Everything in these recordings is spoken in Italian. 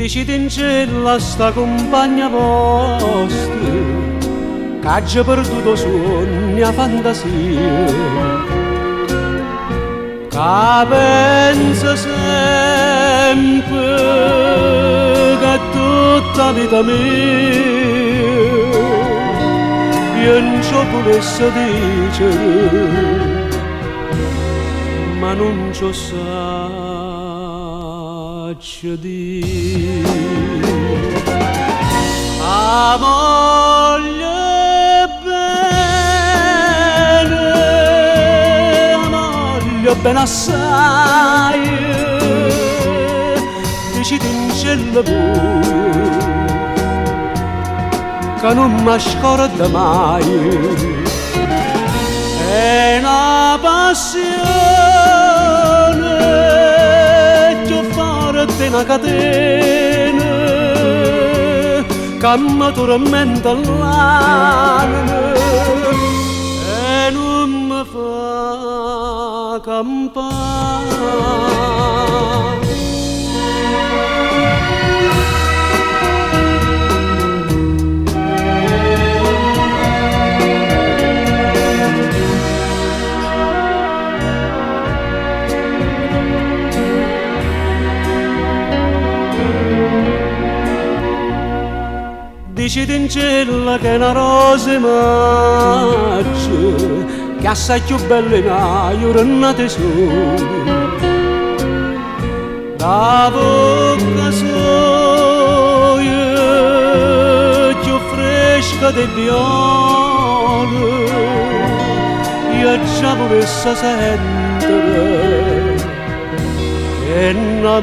Dicite in cielo a sta compagna vostra che ha già perduto sogni a fantasia, che pensa sempre che tutta vita mia io non ci volesse dire, ma non ci saccio dire. A moglie bene assai, dicite in cielo voi che non mi scorda mai. È una passione che fare di una catena che mi tormenta l'anima e non mi fa campare. Dicite in cielo che è una rosa maggio che assai più bella in aia nate sole, da bocca sua più fresca dei viole io già volesse sentire innamorati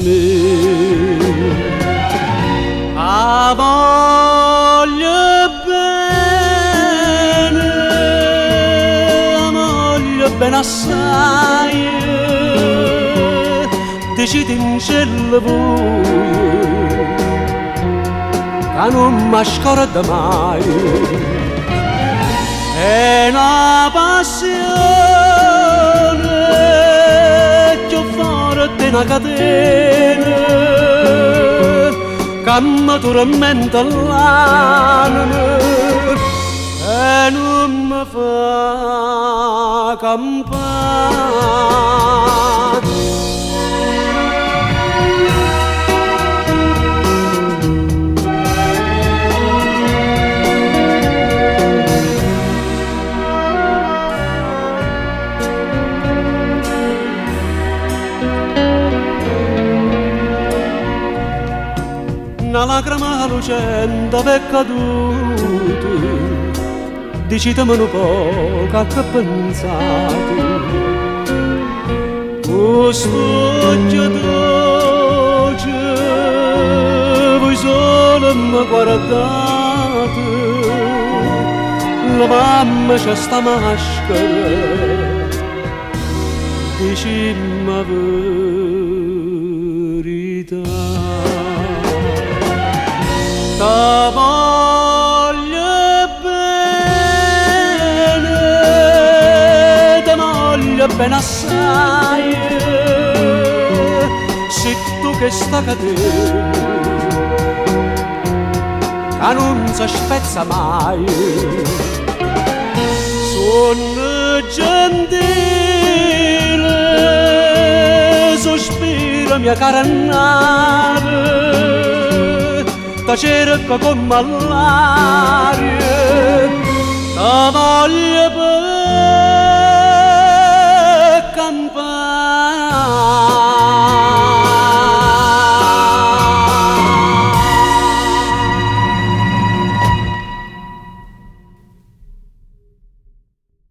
me. A moglie bene assai, dicite in cielo voi che non mi scorda mai. È una passione che forte una catena che mi tormenta l'anima e non mi fa campare. Una lacrima lucente è caduta, dicitemi un po' che ha pensato. Questo occhio dolce voi solo mi guardate, la mamma c'ha sta maschera, dicimmi la verità. Ta moglie bene assai, se tu che sta cadendo che non si spezza mai. Sono gentile, sospiro mia cara nave, ta cerca con l'aria, ta voglio per campare.